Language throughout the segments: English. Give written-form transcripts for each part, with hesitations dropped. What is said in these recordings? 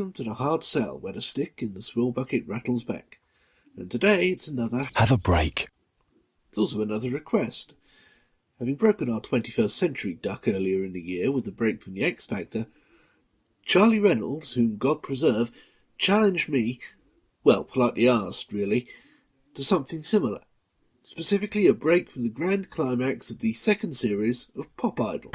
Welcome to the hard sell where the stick in the swill-bucket rattles back. And today it's another... Have a break. It's also another request. Having broken our 21st century duck earlier in the year with the break from the X Factor, Charlie Reynolds, whom God preserve, challenged me, well, politely asked, really, to something similar. Specifically a break from the grand climax of the second series of Pop Idol.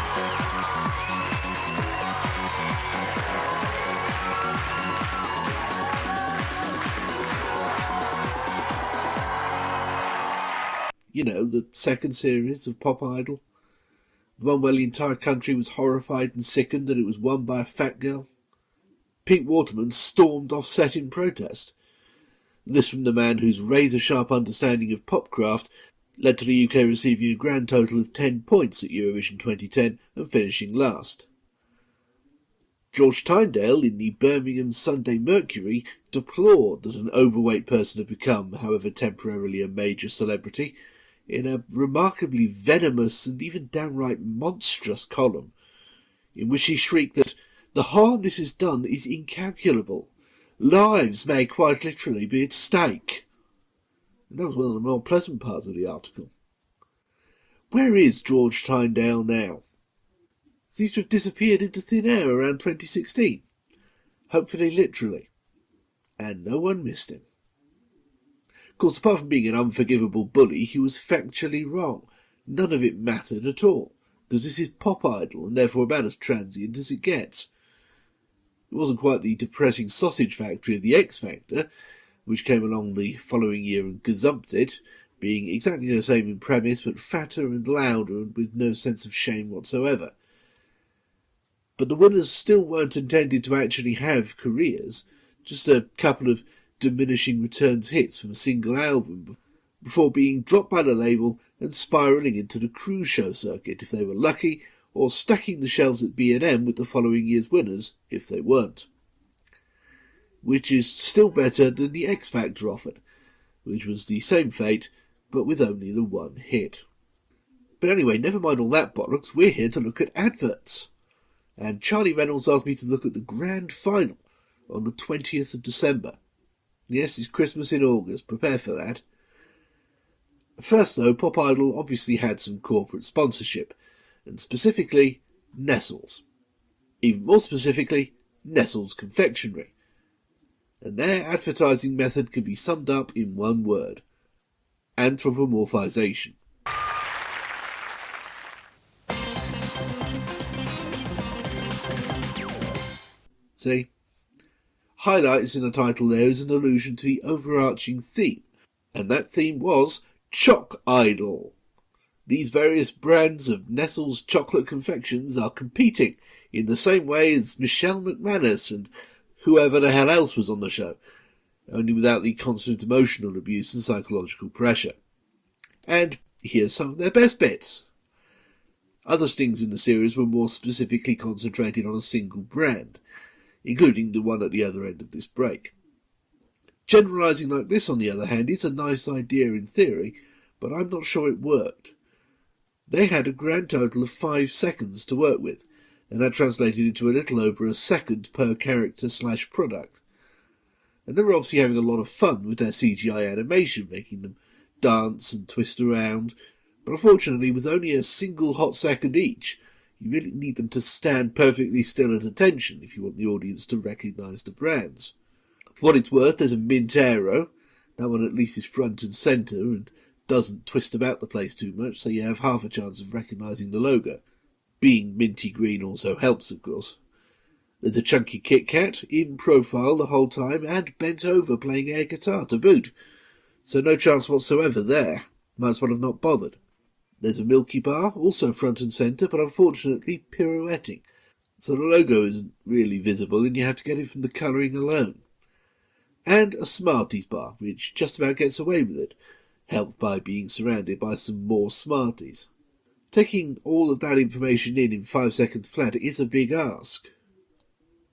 You know, the second series of Pop Idol. The one where the entire country was horrified and sickened that it was won by a fat girl. Pink Waterman stormed off set in protest. This from the man whose razor-sharp understanding of popcraft led to the UK receiving a grand total of 10 points at Eurovision 2010 and finishing last. George Tyndale, in the Birmingham Sunday Mercury, deplored that an overweight person had become, however temporarily, a major celebrity, in a remarkably venomous and even downright monstrous column, in which he shrieked that the harm this has done is incalculable. Lives may quite literally be at stake. And that was one of the more pleasant parts of the article. Where is George Tyndale now? Seems to have disappeared into thin air around 2016. Hopefully literally. And no one missed him. Of course, apart from being an unforgivable bully, he was factually wrong. None of it mattered at all, because this is Pop Idol, and therefore about as transient as it gets. It wasn't quite the depressing sausage factory of the X Factor, which came along the following year and gazumped it, being exactly the same in premise, but fatter and louder and with no sense of shame whatsoever. But the winners still weren't intended to actually have careers, just a couple of diminishing returns hits from a single album, before being dropped by the label and spiralling into the cruise show circuit if they were lucky, or stacking the shelves at B&M with the following year's winners if they weren't. Which is still better than the X Factor offered, which was the same fate, but with only the one hit. But anyway, never mind all that bollocks, we're here to look at adverts. And Charlie Reynolds asked me to look at the grand final on the 20th of December. Yes, it's Christmas in August, prepare for that. First though, Pop Idol obviously had some corporate sponsorship, and specifically, Nestle's. Even more specifically, Nestle's Confectionery. And their advertising method can be summed up in one word: anthropomorphization. See? Highlights in the title there is an allusion to the overarching theme, and that theme was Choc Idol. These various brands of Nestle's chocolate confections are competing in the same way as Michelle McManus and whoever the hell else was on the show, only without the constant emotional abuse and psychological pressure. And here's some of their best bits. Other stings in the series were more specifically concentrated on a single brand, including the one at the other end of this break. Generalising like this, on the other hand, is a nice idea in theory, but I'm not sure it worked. They had a grand total of 5 seconds to work with, and that translated into a little over a second per character/product. And they were obviously having a lot of fun with their CGI animation, making them dance and twist around, but unfortunately with only a single hot second each, you really need them to stand perfectly still at attention if you want the audience to recognise the brands. For what it's worth, there's a mint aero. That one at least is front and centre and doesn't twist about the place too much, so you have half a chance of recognising the logo. Being minty green also helps, of course. There's a chunky Kit Kat, in profile the whole time, and bent over playing air guitar to boot. So no chance whatsoever there. Might as well have not bothered. There's a Milky Bar, also front and centre, but unfortunately pirouetting. So the logo isn't really visible, and you have to get it from the colouring alone. And a Smarties bar, which just about gets away with it, helped by being surrounded by some more Smarties. Taking all of that information in 5 seconds flat is a big ask.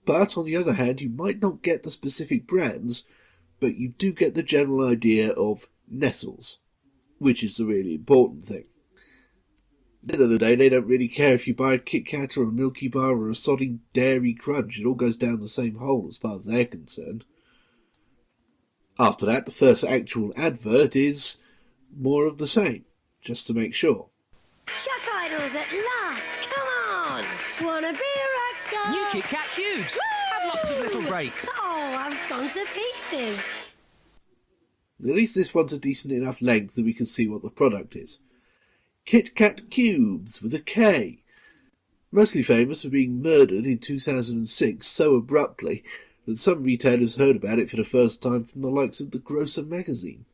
But, on the other hand, you might not get the specific brands, but you do get the general idea of Nestle's, which is the really important thing. At the end of the day, they don't really care if you buy a Kit Kat or a Milky Bar or a sodding Dairy Crunch. It all goes down the same hole as far as they're concerned. After that, the first actual advert is more of the same, just to make sure. Chuck Idols at last! Come on! Wanna be a rock star? New Kit Kat Cubes! Have lots of little breaks. Oh, I've gone to pieces. At least this one's a decent enough length that we can see what the product is. Kit Kat Cubes with a K. Mostly famous for being murdered in 2006 so abruptly that some retailers heard about it for the first time from the likes of the Grocer magazine.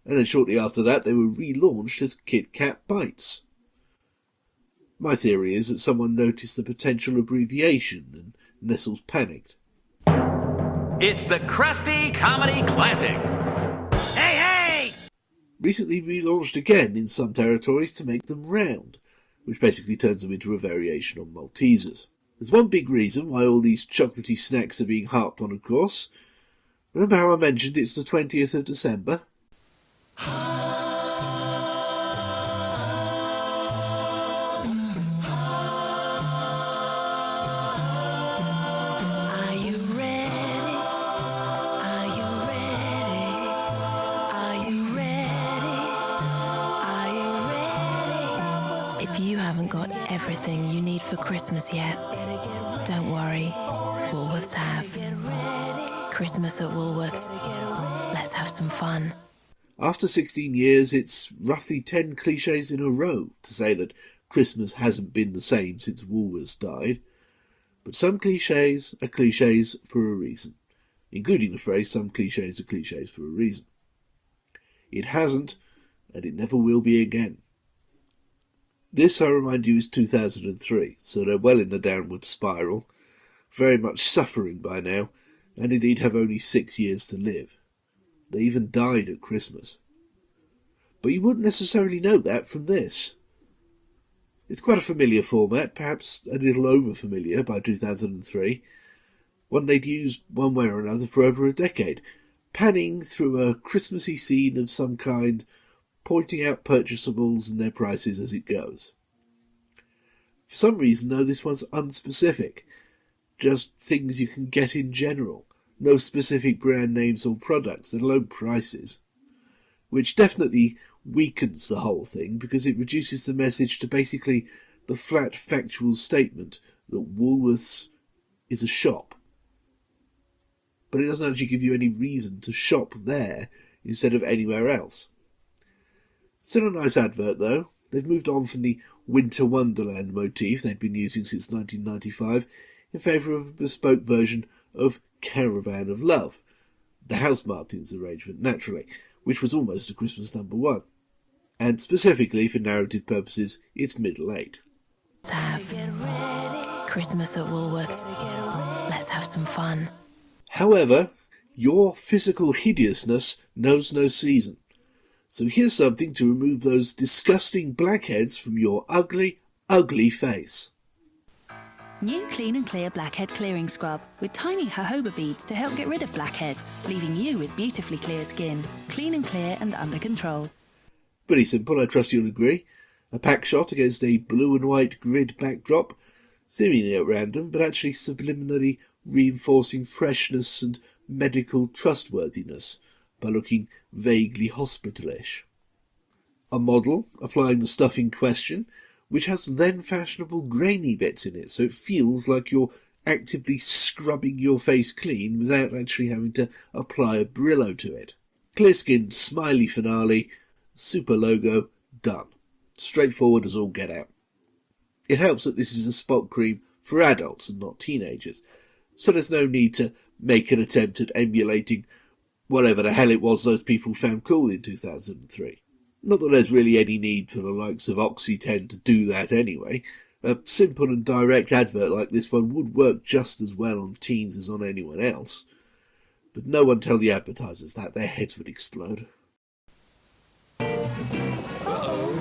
And then shortly after that they were relaunched as Kit Kat Bites. My theory is that someone noticed the potential abbreviation and Nestle's panicked. It's the Krusty Comedy Classic. Hey, hey! Recently relaunched again in some territories to make them round, which basically turns them into a variation on Maltesers. There's one big reason why all these chocolatey snacks are being harped on, of course. Remember how I mentioned it's the 20th of December? If you haven't got everything you need for Christmas yet, don't worry, Woolworths have. Christmas at Woolworths. Let's have some fun. After 16 years, it's roughly 10 clichés in a row to say that Christmas hasn't been the same since Woolworths died. But some clichés are clichés for a reason, including the phrase, some clichés are clichés for a reason. It hasn't, and it never will be again. This, I remind you, is 2003, so they're well in the downward spiral, very much suffering by now, and indeed have only 6 years to live. They even died at Christmas. But you wouldn't necessarily know that from this. It's quite a familiar format, perhaps a little over-familiar by 2003, one they'd used one way or another for over a decade, panning through a Christmassy scene of some kind, pointing out purchasables and their prices as it goes. For some reason, though, this one's unspecific, just things you can get in general, no specific brand names or products, let alone prices, which definitely weakens the whole thing because it reduces the message to basically the flat factual statement that Woolworths is a shop. But it doesn't actually give you any reason to shop there instead of anywhere else. Still a nice advert, though. They've moved on from the Winter Wonderland motif they'd been using since 1995 in favour of a bespoke version of Caravan of Love, the House Martins arrangement, naturally, which was almost a Christmas #1. And specifically, for narrative purposes, it's middle 8. Let's have Christmas at Woolworths. Let's have some fun. However, your physical hideousness knows no season. So here's something to remove those disgusting blackheads from your ugly, ugly face. New Clean and Clear Blackhead Clearing Scrub with tiny jojoba beads to help get rid of blackheads, leaving you with beautifully clear skin. Clean and clear and under control. Pretty simple, I trust you'll agree. A pack shot against a blue and white grid backdrop, seemingly at random, but actually subliminally reinforcing freshness and medical trustworthiness by looking vaguely hospitalish. A model applying the stuff in question, which has then fashionable grainy bits in it, so it feels like you're actively scrubbing your face clean without actually having to apply a Brillo to it. Clear-skinned, smiley finale, super logo, done. Straightforward as all get out. It helps that this is a spot cream for adults and not teenagers, so there's no need to make an attempt at emulating whatever the hell it was those people found cool in 2003. Not that there's really any need for the likes of Oxy-10 to do that anyway. A simple and direct advert like this one would work just as well on teens as on anyone else. But no one tell the advertisers that, their heads would explode.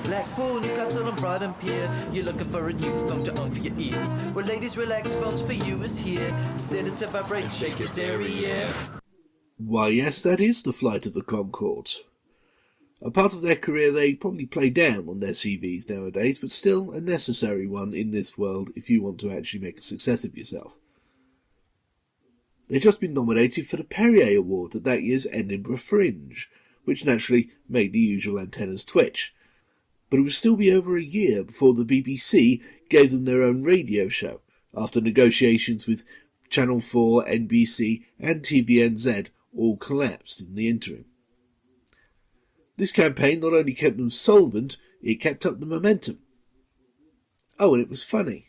Blackpool, Newcastle and Brighton Pier. You're looking for a new phone to own for your ears. Well, ladies, relax, phones for you is here. Set it to vibrate, shake your derriere. Why yes, that is the flight of the Conchords. A part of their career they probably play down on their CVs nowadays, but still a necessary one in this world if you want to actually make a success of yourself. They've just been nominated for the Perrier Award at that year's Edinburgh Fringe, which naturally made the usual antennas twitch. But it would still be over a year before the BBC gave them their own radio show, after negotiations with Channel 4, NBC and TVNZ all collapsed in the interim. This campaign not only kept them solvent, it kept up the momentum. Oh, and it was funny.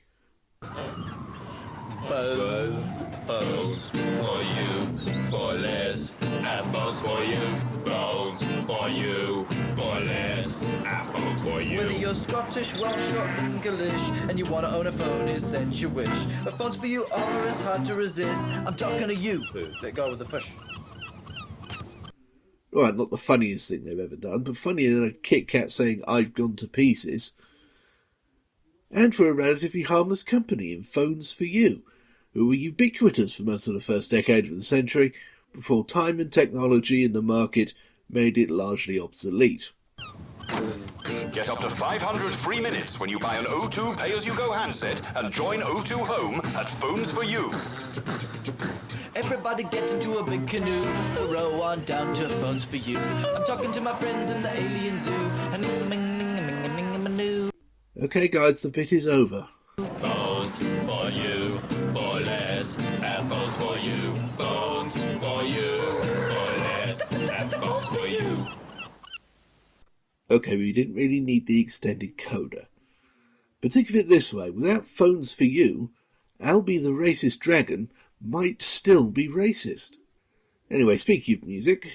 Buzz, bubbles for you, for less, apples for you, bones for you, for less, apples for you. Whether you're Scottish, Welsh or English, and you want to own a phone, is that your wish. A phones for you offer is hard to resist. I'm talking to you. Let go of the fish. Right, not the funniest thing they've ever done, but funnier than a Kit Kat saying, "I've gone to pieces." And for a relatively harmless company in Phones for You, who were ubiquitous for most of the first decade of the century, before time and technology in the market made it largely obsolete. Get up to 500 free minutes when you buy an O2 pay-as-you-go handset and join O2 Home at Phones for You. Everybody get into a big canoe, row on down to Phones for You. I'm talking to my friends in the alien zoo. Okay guys, the bit is over. Bones for you, for less, apples for you, bones for you, for less, apples for you. Okay, we didn't really need the extended coda. But think of it this way, without Phones for You, Albie the racist dragon might still be racist. Anyway, speaking of music...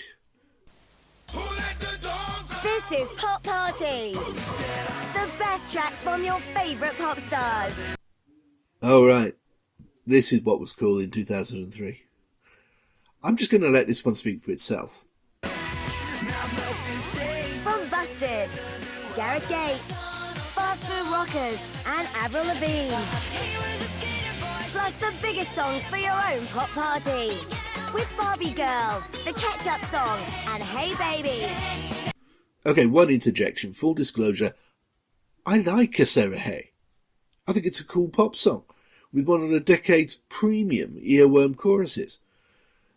This is Pop Party. The best tracks from your favourite pop stars. Oh right, this is what was cool in 2003. I'm just going to let this one speak for itself. From Busted, Gareth Gates, Fast Food Rockers and Avril Lavigne. Plus the biggest songs for your own pop party. With Barbie Girl, The Ketchup Song and Hey Baby. Okay, one interjection, full disclosure. I like a Sarah Hay. I think it's a cool pop song, with one of the decade's premium earworm choruses.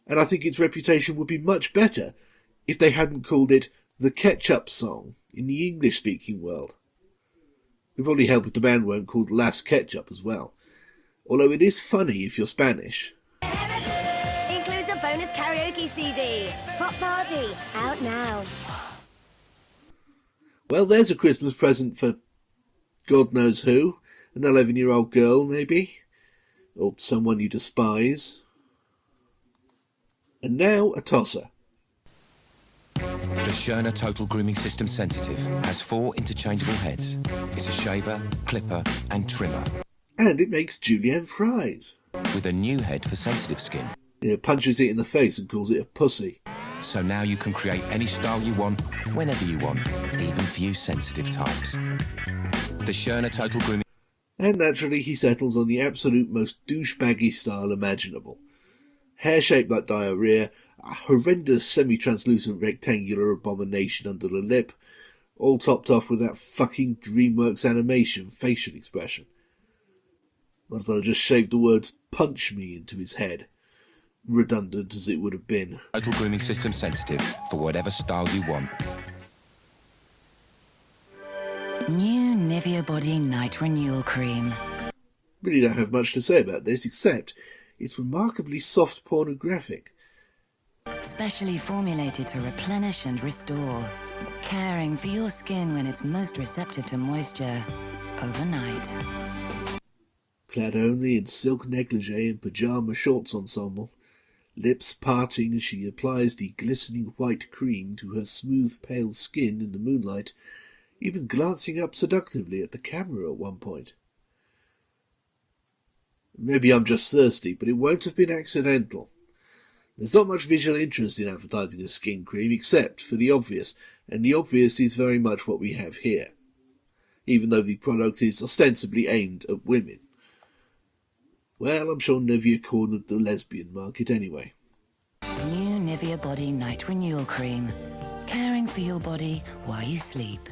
And I think its reputation would be much better if they hadn't called it The Ketchup Song in the English-speaking world. It would probably help if the band weren't called Las Ketchup as well. Although it is funny if you're Spanish. Includes a bonus karaoke CD. Pop Party, out now. Well, there's a Christmas present for God knows who. An 11-year-old girl, maybe? Or someone you despise. And now, a tosser. The Scherner Total Grooming System Sensitive has 4 interchangeable heads. It's a shaver, clipper and trimmer. And it makes julienne fries. With a new head for sensitive skin. It punches it in the face and calls it a pussy. So now you can create any style you want, whenever you want, even for you sensitive types. The Scherner Total Grooming... And naturally he settles on the absolute most douchebaggy style imaginable. Hair shaped like diarrhea, a horrendous semi-translucent rectangular abomination under the lip, all topped off with that fucking DreamWorks animation facial expression. Might as well have just shaved the words "punch me" into his head. Redundant as it would have been. Total Grooming System Sensitive for whatever style you want. New Nivea Body Night Renewal Cream. Really don't have much to say about this, except it's remarkably soft pornographic. Specially formulated to replenish and restore. Caring for your skin when it's most receptive to moisture. Overnight. Clad only in silk negligee and pyjama shorts ensemble, lips parting as she applies the glistening white cream to her smooth pale skin in the moonlight, even glancing up seductively at the camera at one point. Maybe I'm just thirsty, but it won't have been accidental. There's not much visual interest in advertising a skin cream except for the obvious, and the obvious is very much what we have here, even though the product is ostensibly aimed at women. Well, I'm sure Nivea cornered the lesbian market anyway. New Nivea Body Night Renewal Cream. Caring for your body while you sleep.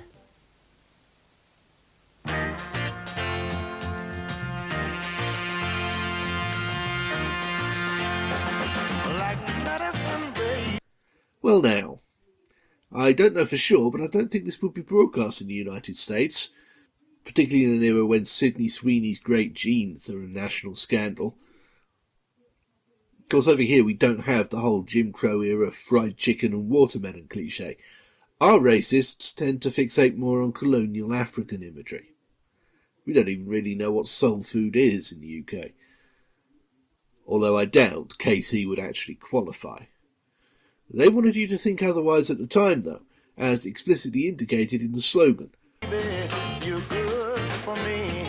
Well now, I don't know for sure, but I don't think this would be broadcast in the United States, particularly in an era when Sydney Sweeney's great jeans are a national scandal. Of course, over here we don't have the whole Jim Crow era fried chicken and watermelon cliché. Our racists tend to fixate more on colonial African imagery. We don't even really know what soul food is in the UK. Although I doubt KC would actually qualify. They wanted you to think otherwise at the time, though, as explicitly indicated in the slogan. You're good for me,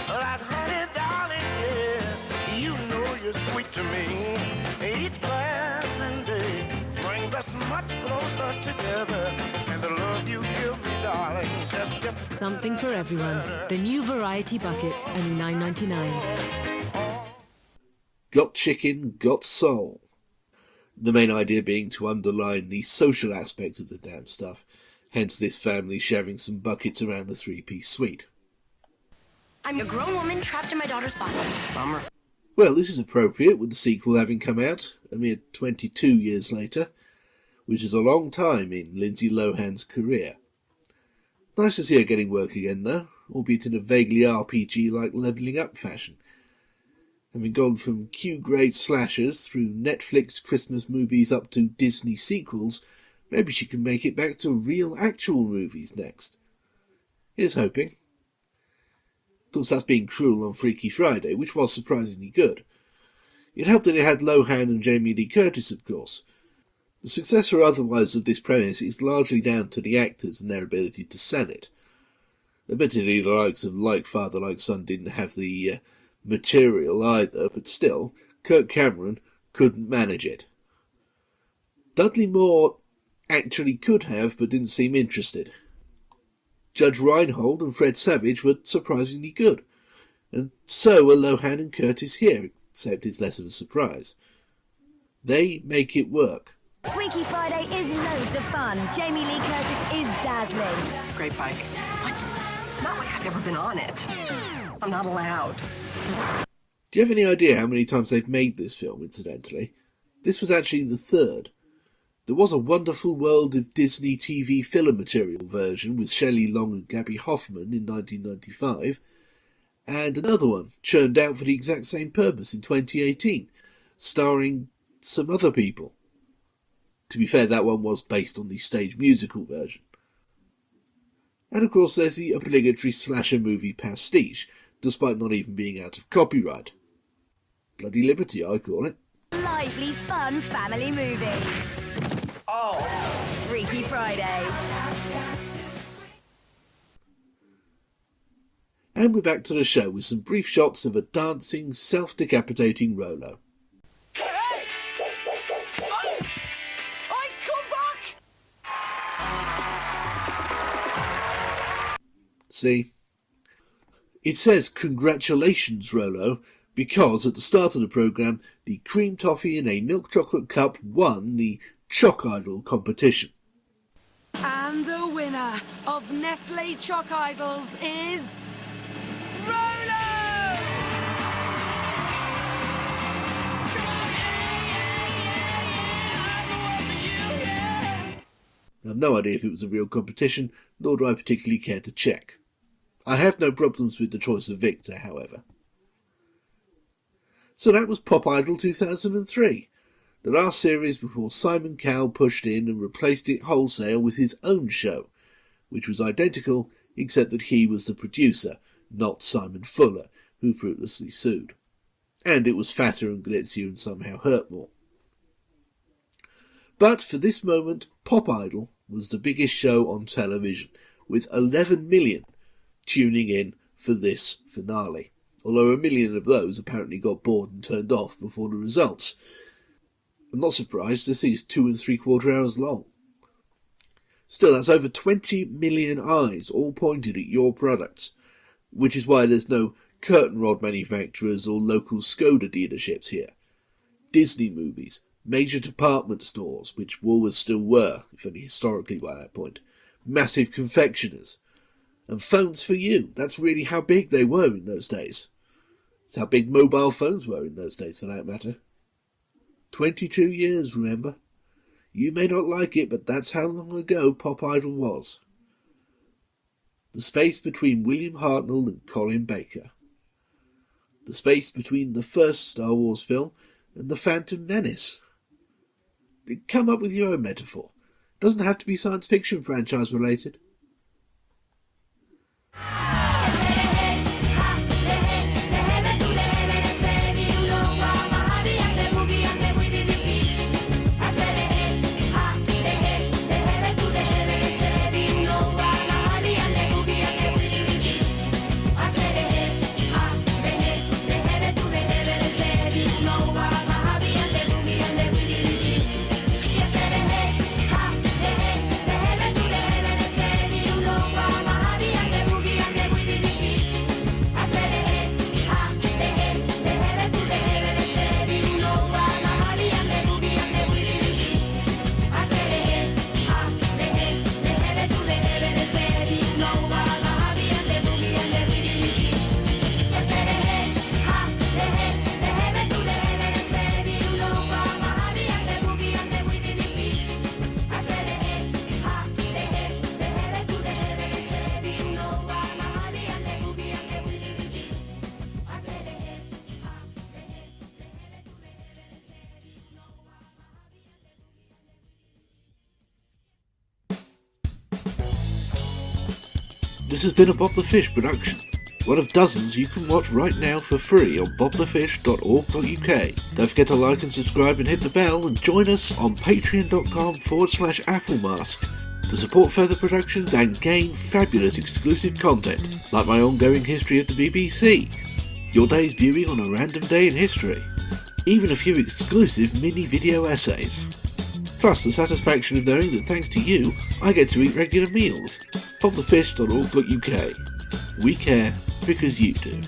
like honey, darling, yeah. You know you're sweet to me. Each passing day brings us much closer together, and the love you give me, darling, just gets something for everyone. The new variety bucket, only $9.99. Got chicken, got soul. The main idea being to underline the social aspect of the damn stuff, hence this family sharing some buckets around a three-piece suite. I'm a grown woman trapped in my daughter's body. Bummer. Well, this is appropriate with the sequel having come out a mere 22 years later, which is a long time in Lindsay Lohan's career. Nice to see her getting work again though, albeit in a vaguely RPG-like levelling up fashion. Having gone from Q-grade slashers through Netflix Christmas movies up to Disney sequels, maybe she can make it back to real actual movies next. Here's hoping. Of course, that's being cruel on Freaky Friday, which was surprisingly good. It helped that it had Lohan and Jamie Lee Curtis, of course. The success or otherwise of this premise is largely down to the actors and their ability to sell it. Admittedly, the likes of Like Father, Like Son didn't have the material either, but still, Kirk Cameron couldn't manage it. Dudley Moore actually could have, but didn't seem interested. Judge Reinhold and Fred Savage were surprisingly good, and so were Lohan and Curtis here, except it's less of a surprise. They make it work. Freaky Friday is loads of fun. Jamie Lee Curtis is dazzling. Great bike. What? Not like I've ever been on it. I'm not allowed. Do you have any idea how many times they've made this film, incidentally? This was actually the third. There was a Wonderful World of Disney TV filler material version with Shelley Long and Gabby Hoffman in 1995, and another one churned out for the exact same purpose in 2018, starring some other people. To be fair, that one was based on the stage musical version. And of course there's the obligatory slasher movie pastiche, despite not even being out of copyright. Bloody liberty, I call it. Lively, fun family movie. Oh, Freaky Friday. And we're back to the show with some brief shots of a dancing, self-decapitating Rolo. Hey! Oi, come back! See? It says, "Congratulations, Rolo," because at the start of the programme, the cream toffee in a milk chocolate cup won the Choc Idol competition. And the winner of Nestle Choc Idols is... Rolo! I have no idea if it was a real competition, nor do I particularly care to check. I have no problems with the choice of victor, however. So that was Pop Idol 2003, the last series before Simon Cowell pushed in and replaced it wholesale with his own show, which was identical except that he was the producer, not Simon Fuller, who fruitlessly sued. And it was fatter and glitzier and somehow hurt more. But for this moment, Pop Idol was the biggest show on television, with 11 million tuning in for this finale, although 1 million of those apparently got bored and turned off before the results. I'm not surprised to see it's 2 3/4 hours long. Still, that's over 20 million eyes all pointed at your products, which is why there's no curtain rod manufacturers or local Skoda dealerships here. Disney movies, Major department stores, which Woolworths still were, if only historically by that point. Massive confectioners. And phones for you. That's really how big they were in those days. It's how big mobile phones were in those days, for that matter. 22 years, remember? You may not like it, but that's how long ago Pop Idol was. The space between William Hartnell and Colin Baker. The space between the first Star Wars film and The Phantom Menace. Come up with your own metaphor. Doesn't have to be science fiction franchise related. This has been a Bob the Fish production, one of dozens you can watch right now for free on bobthefish.org.uk. Don't forget to like and subscribe and hit the bell, and join us on patreon.com/applemask to support further productions and gain fabulous exclusive content, like my ongoing history of the BBC, your day's viewing on a random day in history, even a few exclusive mini video essays. Plus the satisfaction of knowing that thanks to you, I get to eat regular meals. bobthefish.org.uk. We care because you do.